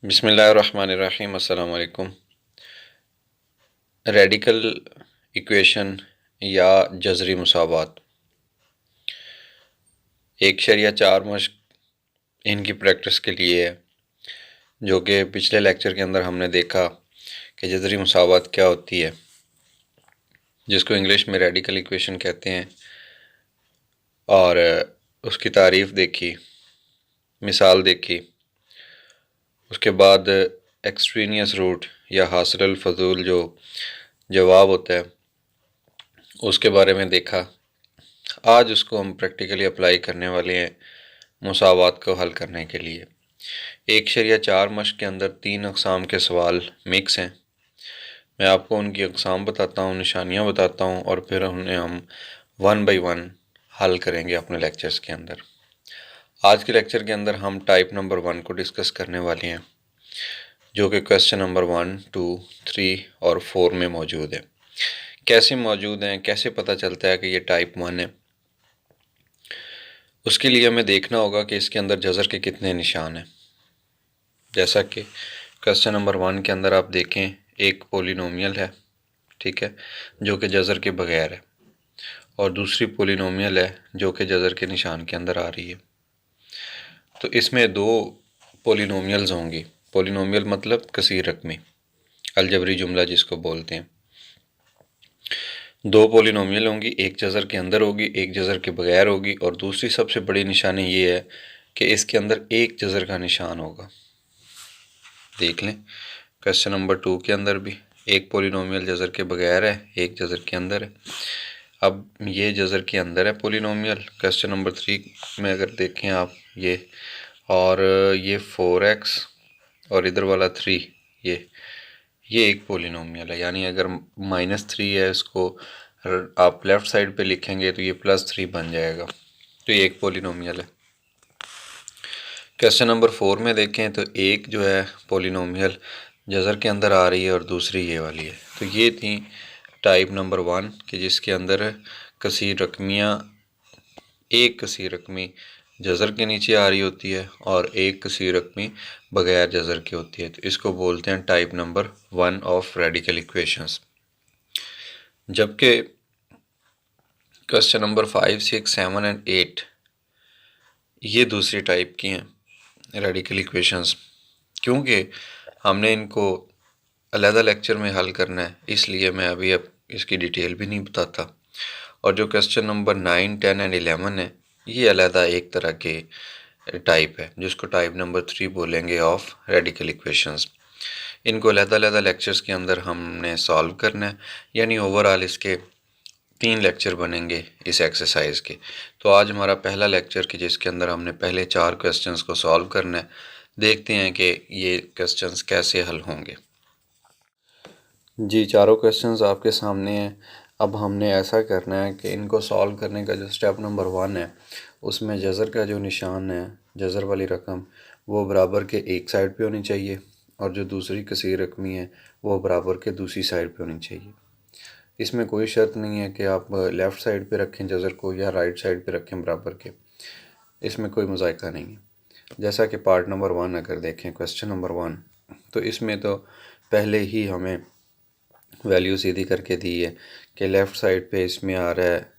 बिस्मिल्लाहिर्रहमानिर्रहीम। अस्सलाम वालेकुम। रेडिकल इक्वेशन या जज़री मुसावात 1/4 मश्क इनकी प्रैक्टिस के लिए है, जो कि पिछले लेक्चर के अंदर हमने देखा कि जज़री मुसावात क्या होती है, जिसको इंग्लिश में रेडिकल इक्वेशन कहते हैं, और उसकी तारीफ़ देखी, मिसाल देखी। उसके बाद एक्सट्रेनियस रूट या हासिल फजूल जो जवाब होता है उसके बारे में देखा। आज उसको हम प्रैक्टिकली अप्लाई करने वाले हैं मुसावात को हल करने के लिए। 1/4 मश्क के अंदर 3 अक़साम के सवाल मिक्स हैं। मैं आपको उनकी अक़साम बताता हूँ, निशानियाँ बताता हूँ, और फिर उन्हें हम 1 बाई 1 हल करेंगे अपने लेक्चर्स के अंदर। आज के लेक्चर के अंदर हम टाइप नंबर 1 को डिस्कस करने वाले हैं, जो कि क्वेश्चन नंबर 1, 2, 3 और 4 में मौजूद है। कैसे मौजूद हैं, कैसे पता चलता है कि ये टाइप 1 है, उसके लिए हमें देखना होगा कि इसके अंदर जज़र के कितने निशान हैं। जैसा कि क्वेश्चन नंबर 1 के अंदर आप देखें, एक पोलिनोमियल है, ठीक है, जो कि जज़र के बगैर है, और दूसरी पोलिनोमियल है जो कि जज़र के निशान के अंदर आ रही है। तो इसमें 2 पोलिनोमियल्स होंगी। पोलिनोमियल मतलब कसीर रकमी, अलजबरी जुमला जिसको बोलते हैं। 2 पोलिनोमियल होंगी, एक जज़र के अंदर होगी, एक जज़र के बगैर होगी, और दूसरी सबसे बड़ी निशानी ये है कि इसके अंदर एक जज़र का निशान होगा। देख लें, क्वेश्चन नंबर 2 के अंदर भी एक पोलिनोमियल जज़र के बगैर है, एक जज़र के अंदर है। अब ये जज़र के अंदर है पोलिनोमियल। क्वेश्चन नंबर 3 में अगर देखें आप, ये और ये 4x और इधर वाला 3, ये एक पोलिनोमियल है, यानी अगर -3 है, इसको आप लेफ़्ट साइड पे लिखेंगे तो ये +3 बन जाएगा। तो ये एक पोलिनोमियल है। क्वेश्चन नंबर 4 में देखें तो एक जो है पोलिनोमियल जज़र के अंदर आ रही है और दूसरी ये वाली है। तो ये थी टाइप नंबर 1 कि जिसके अंदर कसीर रकमियाँ, एक कसीर रकमी जज़र के नीचे आ रही होती है और एक कसीर रकमी बगैर जज़र की होती है। तो इसको बोलते हैं type number 1 of radical equations. जबकि क्वेश्चन नंबर 5, 6, 7 एंड 8 ये दूसरी टाइप की हैं रेडिकल इक्वेशंस। क्योंकि हमने इनको अलहदा लेक्चर में हल करना है, इसलिए मैं अभी अब इसकी डिटेल भी नहीं बताता। और जो क्वेश्चन नंबर 9, 10 एंड 11 है, ये अलहदा एक तरह के टाइप है, जिसको टाइप नंबर 3 बोलेंगे ऑफ रेडिकल इक्वेशंस। इनको अलहदा लेक्चर्स के अंदर हमने सॉल्व करना है, यानी ओवरऑल इसके 3 लेक्चर बनेंगे इस एक्सरसाइज के। तो आज हमारा पहला लेक्चर कि जिसके अंदर हमने पहले 4 क्वेश्चंस को सॉल्व करना है। देखते हैं कि ये क्वेश्चंस कैसे हल होंगे। जी, चारों क्वेश्चंस आपके सामने हैं। अब हमने ऐसा करना है कि इनको सॉल्व करने का जो स्टेप नंबर 1 है, उसमें जज़र का जो निशान है, जज़र वाली रकम, वो बराबर के एक साइड पे होनी चाहिए, और जो दूसरी कसीर रकमी है वो बराबर के दूसरी साइड पे होनी चाहिए। इसमें कोई शर्त नहीं है कि आप लेफ़्ट साइड पे रखें जज़र को या राइट साइड पे रखें बराबर के, इसमें कोई मुज़ायका नहीं है। जैसा कि पार्ट नंबर 1 अगर देखें, क्वेश्चन नंबर 1, तो इसमें तो पहले ही हमें वैल्यू सीधी करके दी है कि लेफ़्ट साइड पे इसमें आ रहा है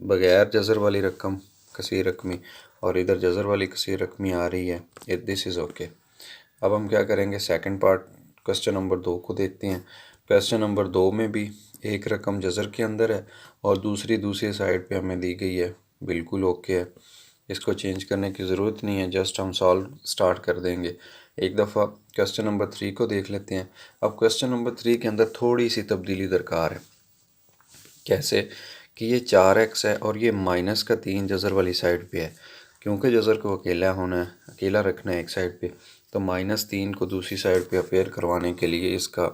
बगैर जज़र वाली रकम कसीर रकमी, और इधर जज़र वाली कसीर रकमी आ रही है। This is okay. अब हम क्या करेंगे, सेकंड पार्ट क्वेश्चन नंबर 2 को देखते हैं। क्वेश्चन नंबर 2 में भी एक रकम जज़र के अंदर है और दूसरी साइड पे हमें दी गई है, बिल्कुल ओके है, इसको चेंज करने की ज़रूरत नहीं है, जस्ट हम सॉल्व स्टार्ट कर देंगे। एक दफ़ा क्वेश्चन नंबर 3 को देख लेते हैं। अब क्वेश्चन नंबर 3 के अंदर थोड़ी सी तब्दीली दरकार है। कैसे कि ये 4x है और ये -3 जज़र वाली साइड पे है। क्योंकि जज़र को अकेला होना है, अकेला रखना है एक साइड पे, तो -3 को दूसरी साइड पे अपेयर करवाने के लिए इसका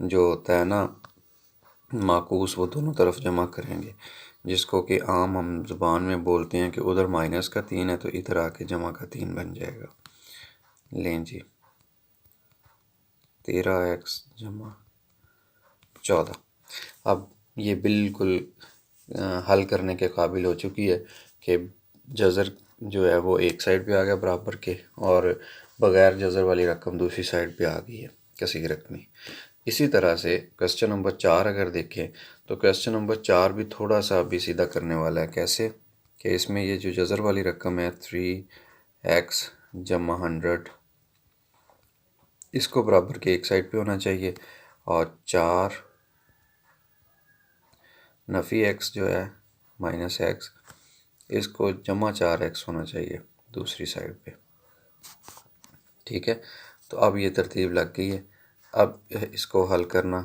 जो होता है ना माकूस, वो दोनों तरफ जमा करेंगे, जिसको कि आम हम ज़ुबान में बोलते हैं कि उधर -3 है तो इधर आके जमा का 3 बन जाएगा। लें जी, 13x जमा 14। अब ये बिल्कुल हल करने के काबिल हो चुकी है कि जज़र जो है वो एक साइड पे आ गया बराबर के, और बग़ैर जज़र वाली रकम दूसरी साइड पे आ गई है कसीर रकमी। इसी तरह से क्वेश्चन नंबर 4 अगर देखें तो क्वेश्चन नंबर 4 भी थोड़ा सा अभी सीधा करने वाला है। कैसे कि इसमें ये जो जज़र वाली रकम है 3x जमा 100, इसको बराबर के एक साइड पे होना चाहिए, और 4 नफ़ी x जो है माइनस x, इसको जमा 4x होना चाहिए दूसरी साइड पे। ठीक है, तो अब ये तरतीब लग गई है। अब इसको हल करना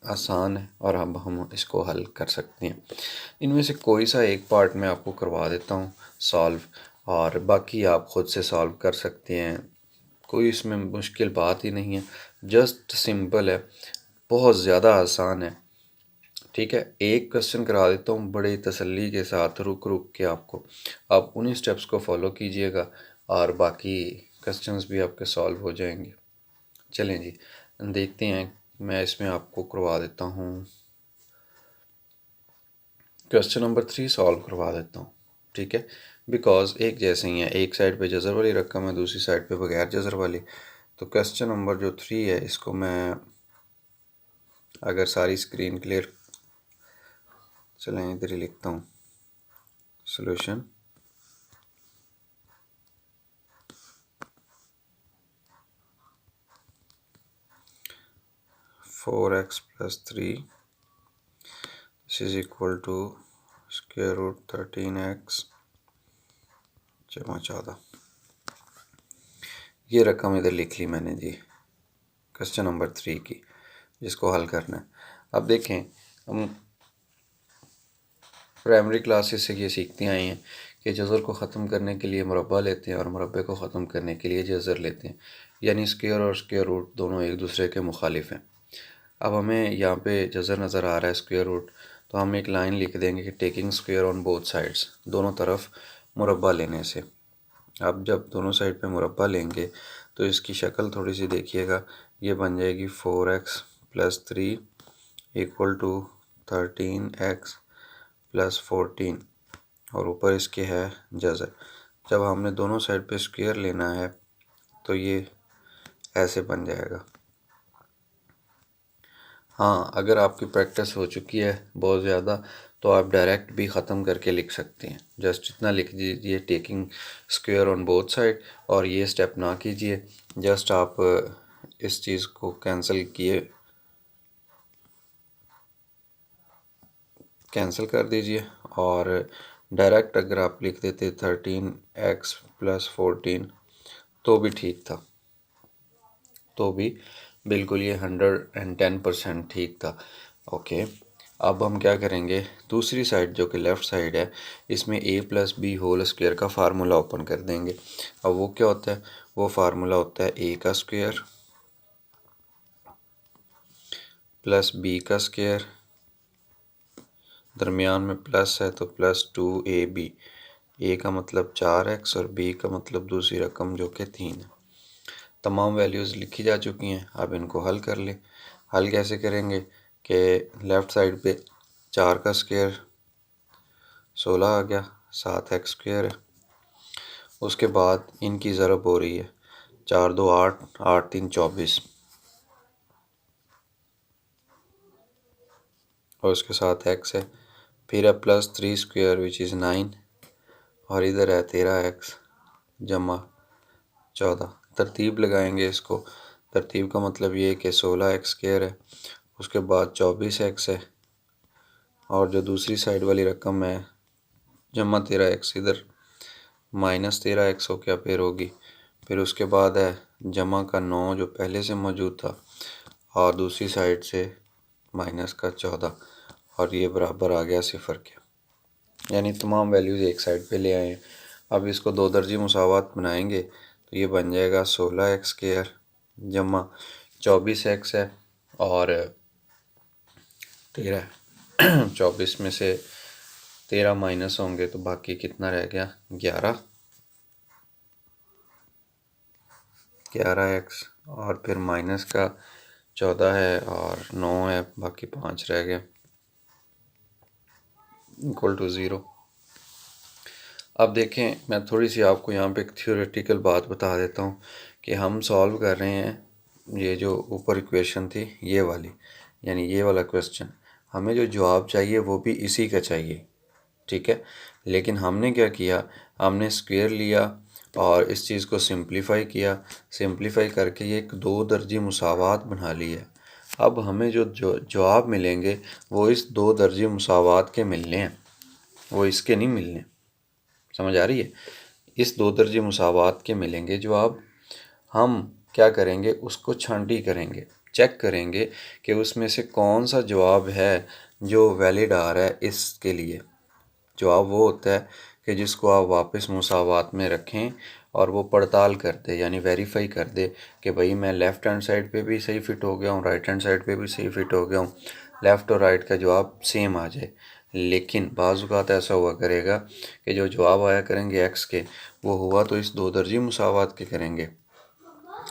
आसान है और अब हम इसको हल कर सकते हैं। इनमें से कोई सा एक पार्ट मैं आपको करवा देता हूँ सॉल्व, और बाकी आप ख़ुद से सॉल्व कर सकते हैं। कोई इसमें मुश्किल बात ही नहीं है, जस्ट सिंपल है, बहुत ज़्यादा आसान है। ठीक है, एक क्वेश्चन करा देता हूँ बड़े तसल्ली के साथ, रुक रुक के आपको। आप उन्हीं स्टेप्स को फॉलो कीजिएगा और बाकी क्वेश्चंस भी आपके सॉल्व हो जाएंगे। चलें जी, देखते हैं। मैं इसमें आपको करवा देता हूँ क्वेश्चन नंबर 3 सॉल्व करवा देता हूँ। ठीक है, बिकॉज एक जैसे ही है, एक साइड पे जज़र वाली रकम है, दूसरी साइड पे बगैर जज़र वाली। तो क्वेश्चन नंबर जो 3 है, इसको मैं अगर सारी स्क्रीन क्लियर, चलें इधर ही लिखता हूँ solution. Four x plus 3 this is equal to square root 13x जमा 14। ये रकम इधर लिख ली मैंने जी क्वेश्चन नंबर 3 की, जिसको हल करना है। अब देखें, हम प्राइमरी क्लासेस से ये सीखते आए हैं कि जज़र को ख़त्म करने के लिए मुरब्बा लेते हैं और मुरब्बे को ख़त्म करने के लिए जज़र लेते हैं, यानी स्क्वायर और स्क्वायर रूट दोनों एक दूसरे के मुखालिफ हैं। अब हमें यहाँ पे जज़र नज़र आ रहा है स्क्वायर रूट, तो हम एक लाइन लिख देंगे कि taking square on both sides, दोनों तरफ मुरब्बा लेने से। अब जब दोनों साइड पे मुरब्बा लेंगे तो इसकी शक्ल थोड़ी सी देखिएगा, ये बन जाएगी 4x plus 3 equal to 13x plus 14, और ऊपर इसके है जज़र। जब हमने दोनों साइड पे स्क्वायर लेना है तो ये ऐसे बन जाएगा। हाँ, अगर आपकी प्रैक्टिस हो चुकी है बहुत ज़्यादा तो आप डायरेक्ट भी ख़त्म करके लिख सकते हैं। जस्ट इतना लिख दीजिए taking square on both side, और ये स्टेप ना कीजिए। जस्ट आप इस चीज़ को कैंसिल कर दीजिए, और डायरेक्ट अगर आप लिख देते 13x प्लस 14 तो भी ठीक था, तो भी बिल्कुल ये 110% ठीक था। ओके, अब हम क्या करेंगे, दूसरी साइड जो कि लेफ़्ट साइड है, इसमें a plus B whole square का फार्मूला ओपन कर देंगे। अब वो क्या होता है, वो फार्मूला होता है a का स्क्वायर प्लस b का स्क्वायर, दरमियान में प्लस है तो प्लस 2ab। a का मतलब 4x और b का मतलब दूसरी रकम जो कि 3 है। तमाम वैल्यूज़ लिखी जा चुकी हैं, अब इनको हल कर लें। हल कैसे करेंगे कि लेफ़्ट साइड पे 4 का स्क्वायर 16 आ गया, 7x स्क्वायर है। उसके बाद इनकी ज़रब हो रही है, 4 2 8, 8 3 24, और उसके साथ x है। फिर है प्लस 3 स्क्वायर विच इज़ 9, और इधर है 13x जमा 14। तरतीब लगाएंगे इसको, तरतीब का मतलब ये है कि 16x स्क्वायर है, उसके बाद 24x है, और जो दूसरी साइड वाली रकम है जमा 13x, इधर माइनस 13x हो क्या फिर होगी। फिर उसके बाद है जमा का 9 जो पहले से मौजूद था, और दूसरी साइड से माइनस का 14, और ये बराबर आ गया 0 के, यानी तमाम वैल्यूज़ एक साइड पे ले आए। अब इसको दो दर्जी मुसावात बनाएंगे तो ये बन जाएगा 16x स्क्वायर जमा 24x है और 13। 24 में से 13 माइनस होंगे तो बाकी कितना रह गया, 11x, और फिर माइनस का 14 है और 9 है, बाकी 5 रह गया, इक्वल टू 0। अब देखें, मैं थोड़ी सी आपको यहाँ पे एक थ्योरेटिकल बात बता देता हूँ कि हम सॉल्व कर रहे हैं ये जो ऊपर इक्वेशन थी ये वाली, यानी ये वाला क्वेश्चन। हमें जो जवाब चाहिए वो भी इसी का चाहिए, ठीक है। लेकिन हमने क्या किया, हमने स्क्वायर लिया और इस चीज़ को सिंप्लीफाई किया। सिंप्लीफाई करके ये एक दो दर्जी मुसावात बना ली है। अब हमें जो जवाब मिलेंगे वो इस दो दर्जी मुसावात के मिलने हैं, वो इसके नहीं मिलने। समझ आ रही है? इस दो दर्जे मुसावात के मिलेंगे जवाब। हम क्या करेंगे, उसको छांटी करेंगे, चेक करेंगे कि उसमें से कौन सा जवाब है जो वैलिड आ रहा है इसके लिए। जवाब वो होता है कि जिसको आप वापस मुसावात में रखें और वो पड़ताल कर दे, यानी वेरीफाई कर दे कि भाई मैं लेफ़्ट हैंड साइड पे भी सही फिट हो गया हूँ, राइट हैंड साइड पे भी सही फिट हो गया हूँ, लेफ़्ट और राइट का जवाब सेम आ जाए। लेकिन बाज़ औक़ात ऐसा हुआ करेगा कि जो जवाब आया करेंगे एक्स के, वो हुआ तो इस दो दर्जी मुसावात के करेंगे,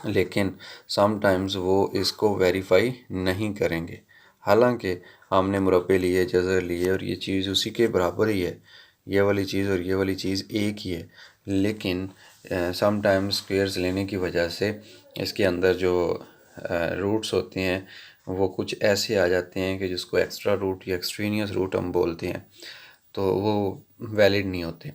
लेकिन समटाइम्स वो इसको वेरीफाई नहीं करेंगे। हालांकि हमने मुरब्बे लिए, जज़र लिए और ये चीज़ उसी के बराबर ही है, ये वाली चीज़ और ये वाली चीज़ एक ही है। लेकिन समटाइम्स स्क्वेयर्स लेने की वजह से इसके अंदर जो रूट्स होते हैं वो कुछ ऐसे आ जाते हैं कि जिसको एक्स्ट्रा रूट या एक्सट्रेनियस रूट हम बोलते हैं, तो वो वैलिड नहीं होते,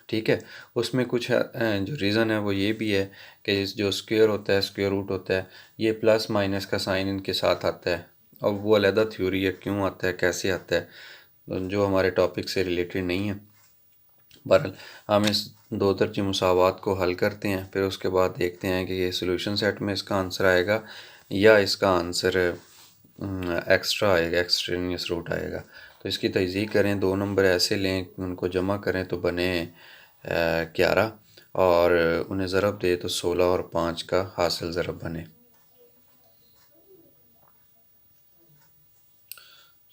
ठीक है। उसमें कुछ जो रीज़न है वो ये भी है कि जो स्क्वायर होता है, स्क्वायर रूट होता है, ये प्लस माइनस का साइन इनके साथ आता है, और वो अलहदा थ्योरी है, क्यों आता है, कैसे आता है, जो हमारे टॉपिक से रिलेटेड नहीं है। बहरहाल हम इस दो दर्जी मुसावात को हल करते हैं, फिर उसके बाद देखते हैं कि ये सोल्यूशन सेट में इसका आंसर आएगा या इसका आंसर एक्स्ट्रा आएगा, एक्सट्रेनियस रूट आएगा। तो इसकी तजदीक करें, दो नंबर ऐसे लें, उनको जमा करें तो बने 11, और उन्हें ज़रब दे तो 16 और 5 का हासिल ज़रब बने।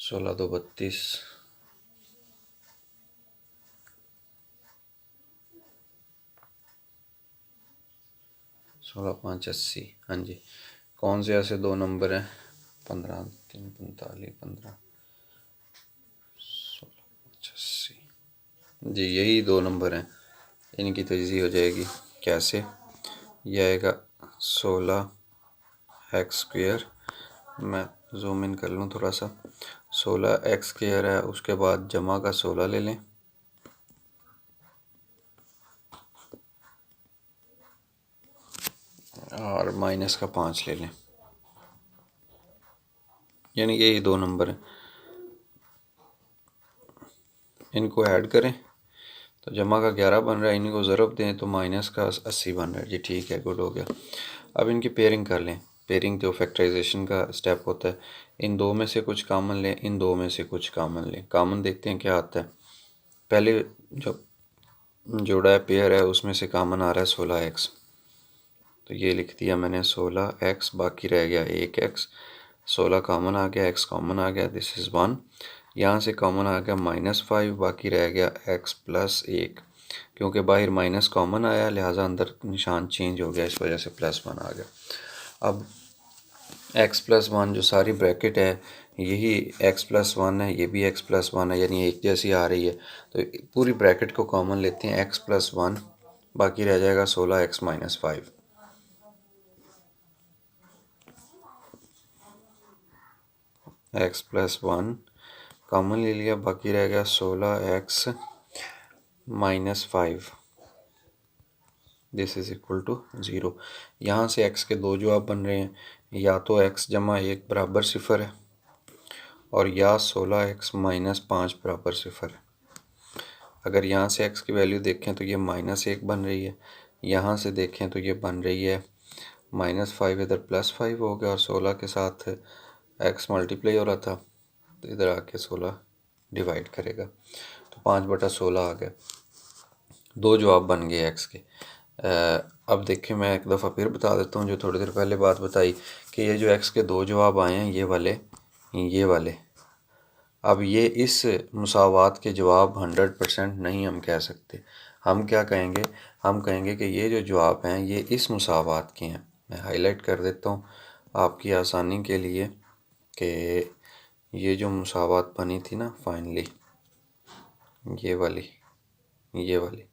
16 दो 32, 16 5 80। हाँ जी, कौन से ऐसे दो नंबर हैं? 15 3 45 15 16 5 80। जी यही दो नंबर हैं, इनकी तजज़ीह हो जाएगी। कैसे? यह आएगा 16 एक्स स्क्वेयर, मैं जूम इन कर लूँ थोड़ा सा, 16 एक्स स्क्वेयर है, उसके बाद जमा का 16 ले लें, और माइनस का 5 ले लें, यानी यही दो नंबर हैं। इनको ऐड करें तो जमा का 11 बन रहा है, इनको ज़रब दें तो माइनस का 80 बन रहा है। जी ठीक है, गुड हो गया। अब इनकी पेयरिंग कर लें। पेयरिंग तो फैक्टराइजेशन का स्टेप होता है। इन दो में से कुछ कॉमन लें, इन दो में से कुछ कॉमन लें। कॉमन देखते हैं क्या आता है। पहले जो जोड़ा है, पेयर है, उसमें से कॉमन आ रहा है 16x, तो ये लिख दिया मैंने 16x, बाकी रह गया 1x। 16 कॉमन आ गया, x कॉमन आ गया, दिस इज़ 1। यहाँ से कॉमन आ गया -5, बाकी रह गया x प्लस 1। क्योंकि बाहर माइनस कॉमन आया लिहाजा अंदर निशान चेंज हो गया, इस वजह से +1 आ गया। अब x प्लस 1 जो सारी ब्रैकेट है यही x प्लस 1 है, ये भी x प्लस 1 है, यानी एक जैसी आ रही है। तो पूरी ब्रैकेट को कॉमन लेते हैं, x प्लस 1, बाकी रह जाएगा 16x minus 5। x plus 1 common ले लिया, बाकी रह गया 16x minus 5, this is equal to 0। यहाँ से x के दो जवाब बन रहे हैं, या तो x जमा 1 बराबर 0 है, और या 16x माइनस 5 बराबर 0 है। अगर यहाँ से x की वैल्यू देखें तो ये -1 बन रही है, यहाँ से देखें तो ये बन रही है -5, इधर +5 हो गया, और 16 के साथ x मल्टीप्लाई हो रहा था, तो इधर आके 16 डिवाइड करेगा, तो 5/16 आ गया। दो जवाब बन गए x के। अब देखिए, मैं एक दफ़ा फिर बता देता हूँ जो थोड़ी देर पहले बात बताई कि ये जो x के दो जवाब आए हैं, ये वाले, अब ये इस मुसावात के जवाब 100% नहीं हम कह सकते। हम क्या कहेंगे, हम कहेंगे कि ये जो जवाब हैं ये इस मुसावात के हैं। मैं हाईलाइट कर देता हूँ आपकी आसानी के लिए कि ये जो मुसावात बनी थी ना फाइनली, ये वाली, ये वाली,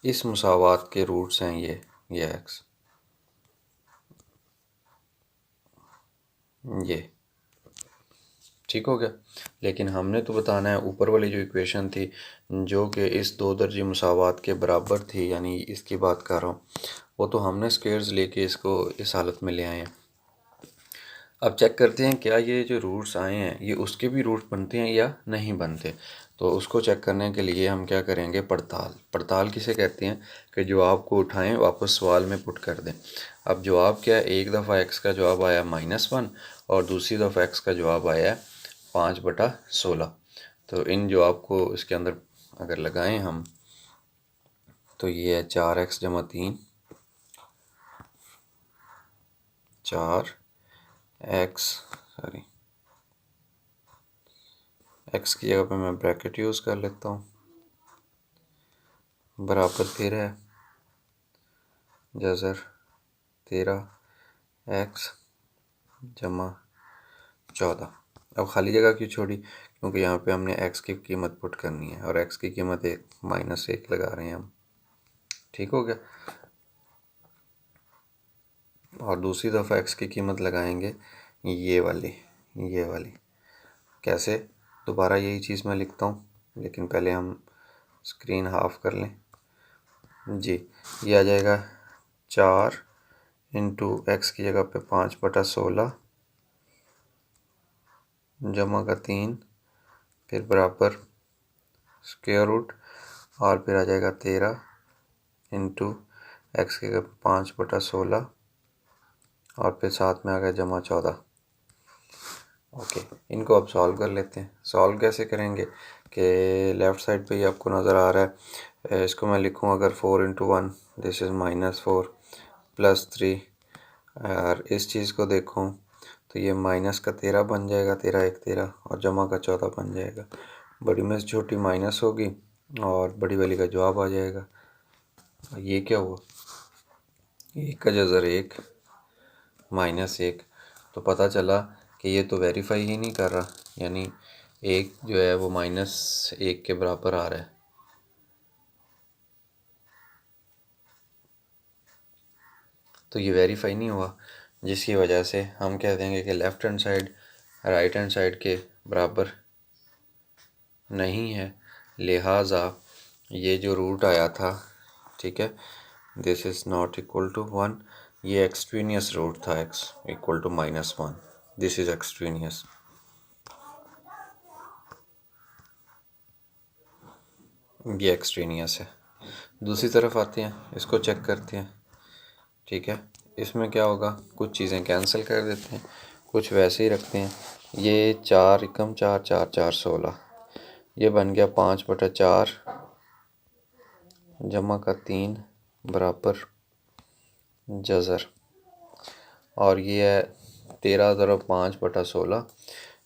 इस मुसावात के रूट्स हैं ये एक्स, ये ठीक हो गया। लेकिन हमने तो बताना है ऊपर वाली जो इक्वेशन थी जो कि इस दो दर्जे मुसावात के बराबर थी, यानी इसकी बात कर रहा हूँ, वो तो हमने स्क्वेयर्स लेके इसको इस हालत में ले आए हैं। अब चेक करते हैं क्या ये जो रूट्स आए हैं ये उसके भी रूट्स बनते हैं या नहीं बनते। तो उसको चेक करने के लिए हम क्या करेंगे, पड़ताल किसे कहते हैं कि जवाब को उठाएं वापस सवाल में पुट कर दें। अब जवाब क्या है, एक दफ़ा एक्स का जवाब आया -1 और दूसरी दफ़ा एक्स का जवाब आया 5/16। तो इन जवाब को इसके अंदर अगर लगाएं हम तो ये है 4x जमा 3, 4x, सॉरी x की जगह पे मैं ब्रैकेट यूज़ कर लेता हूँ, बराबर फिर है जज़र 13x जमा 14। अब खाली जगह क्यों छोड़ी, क्योंकि यहाँ पे हमने x की कीमत पुट करनी है और x की कीमत -1 लगा रहे हैं हम। ठीक हो गया। और दूसरी दफ़ा x की कीमत लगाएंगे ये वाली। कैसे, दोबारा यही चीज़ मैं लिखता हूँ, लेकिन पहले हम स्क्रीन हाफ कर लें जी। ये आ जाएगा 4 इंटू एक्स की जगह पे 5/16 जमा का 3, फिर बराबर स्क्वायर रूट, और फिर आ जाएगा 13 इंटू एक्स की जगह पे 5/16 और फिर साथ में आ गया जमा 14। ओके, इनको अब सॉल्व कर लेते हैं। सॉल्व कैसे करेंगे कि लेफ़्ट साइड पे ही आपको नज़र आ रहा है, इसको मैं लिखूँ अगर 4 इंटू 1 दिस इज़ -4 +3, और इस चीज़ को देखूँ तो ये माइनस का 13 बन जाएगा, 13 1 13 और जमा का 14 बन जाएगा। बड़ी में से छोटी माइनस होगी और बड़ी वाली का जवाब आ जाएगा। ये क्या हुआ, 1 का जज़र 1 -1, तो पता चला कि ये तो वेरीफाई ही नहीं कर रहा, यानी एक जो है वो -1 के बराबर आ रहा है। तो ये वेरीफाई नहीं हुआ, जिसकी वजह से हम कह देंगे कि left hand side right hand side के बराबर नहीं है। लिहाजा ये जो रूट आया था, ठीक है, this is not equal to 1, ये एक्सट्रीनियस रूट था x equal to -1, this is extraneous. ये एक्सट्रीनियस है। दूसरी तरफ आते हैं, इसको चेक करते हैं। ठीक है, इसमें क्या होगा, कुछ चीज़ें कैंसिल कर देते हैं, कुछ वैसे ही रखते हैं। ये 4 एकम 4 4 4 16, ये बन गया 5/4 जमा का 3 बराबर जज़र, और ये है 13 ज़रब 5/16।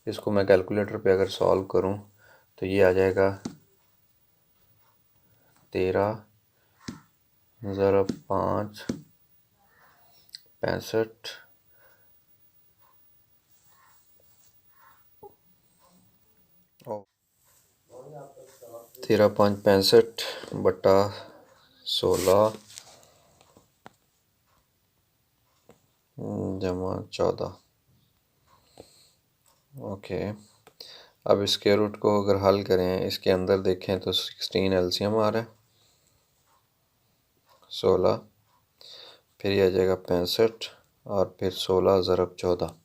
इसको मैं कैलकुलेटर पे अगर सॉल्व करूं तो ये आ जाएगा 13 ज़रब 5 65, 13 5 65/16 जमा 14। ओके, अब इसके रूट को अगर हल करें, इसके अंदर देखें तो 16 एलसीएम आ रहा है 16, फिर ये आ जाएगा 65 और फिर 16 ज़रब 14।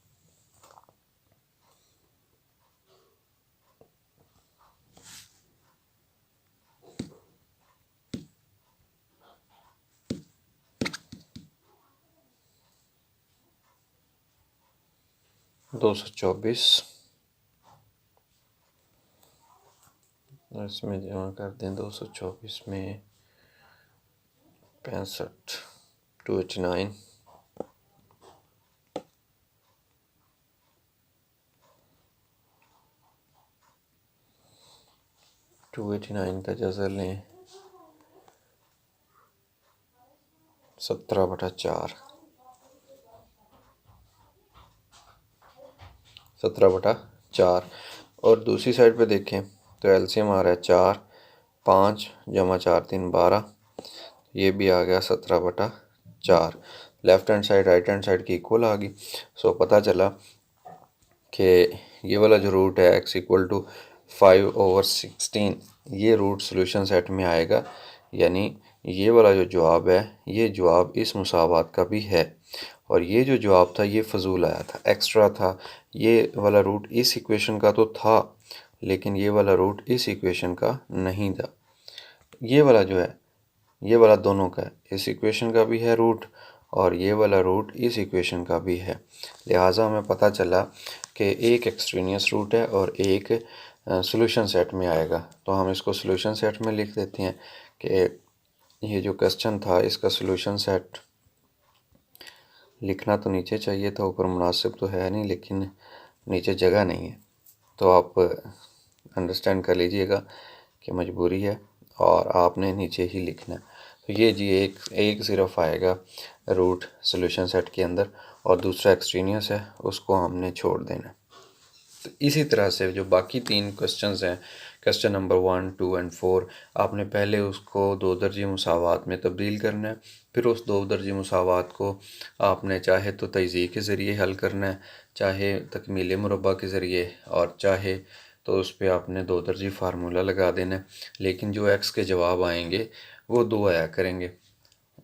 दो सौ चौबीस, इसमें जमा कर दें 224 में 65, 289, 289 का जज़र लें 17/4, 17/4। और दूसरी साइड पे देखें तो एलसीएम आ रहा है 4, 5 जमा 4 3 12, ये भी आ गया 17/4। Left hand side right hand side की इक्वल आ गई। सो पता चला कि ये वाला जो रूट है x इक्वल टू 5/16, ये रूट सोल्यूशन सेट में आएगा, यानी ये वाला जो जवाब है ये जवाब इस मुसावात का भी है। और ये जो जवाब था ये फजूल आया था, एक्स्ट्रा था। ये वाला रूट इस इक्वेशन का तो था, लेकिन ये वाला रूट इस इक्वेशन का नहीं था। ये वाला जो है ये वाला दोनों का है, इस इक्वेशन का भी है रूट और ये वाला रूट इस इक्वेशन का भी है। लिहाजा हमें पता चला कि एक एक्सट्रेनियस रूट है और एक सॉल्यूशन सेट में आएगा। तो हम इसको सॉल्यूशन सेट में लिख देते हैं कि ये जो क्वेश्चन था इसका सॉल्यूशन सेट लिखना तो नीचे चाहिए था, ऊपर मुनासिब तो है नहीं, लेकिन नीचे जगह नहीं है, तो आप अंडरस्टैंड कर लीजिएगा कि मजबूरी है और आपने नीचे ही लिखना है। तो ये जी एक सिर्फ आएगा रूट सॉल्यूशन सेट के अंदर और दूसरा एक्सट्रेनियस है, उसको हमने छोड़ देना। तो इसी तरह से जो बाकी 3 क्वेश्चंस हैं, क्वेश्चन नंबर 1, 2 एंड 4, आपने पहले उसको 2 दर्जी मुसावात में तब्दील करना है। फिर उस 2 दर्जी मुसावात को आपने चाहे तो तजज़ीह के ज़रिए हल करना है, चाहे तकमील मुरब्बा के ज़रिए, और चाहे तो उस पर आपने 2 दर्जी फार्मूला लगा देना है। लेकिन जो एक्स के जवाब आएंगे वो 2 आया करेंगे,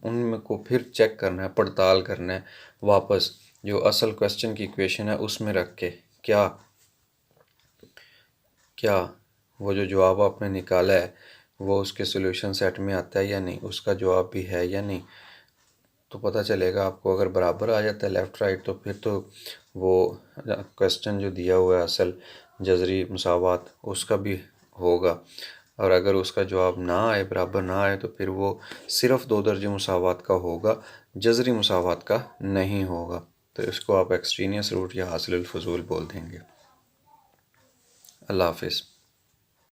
उनमें को फिर चेक करना है, पड़ताल करना है वापस जो असल क्वेश्चन की इक्वेशन है उसमें रख के, क्या वो जो जवाब आपने निकाला है वो उसके सॉल्यूशन सेट में आता है या नहीं, उसका जवाब भी है या नहीं। तो पता चलेगा आपको। अगर बराबर आ जाता है लेफ़्ट राइट तो फिर तो वो क्वेश्चन जो दिया हुआ है असल जज़री मुसावात उसका भी होगा, और अगर उसका जवाब ना आए, बराबर ना आए, तो फिर वो सिर्फ़ 2 दर्जे मुसावात का होगा, जज़री मुसावात का नहीं होगा। तो इसको आप एक्सट्रेनियस रूट या हासिलुल फजूल बोल देंगे। अल्लाह हाफिज़।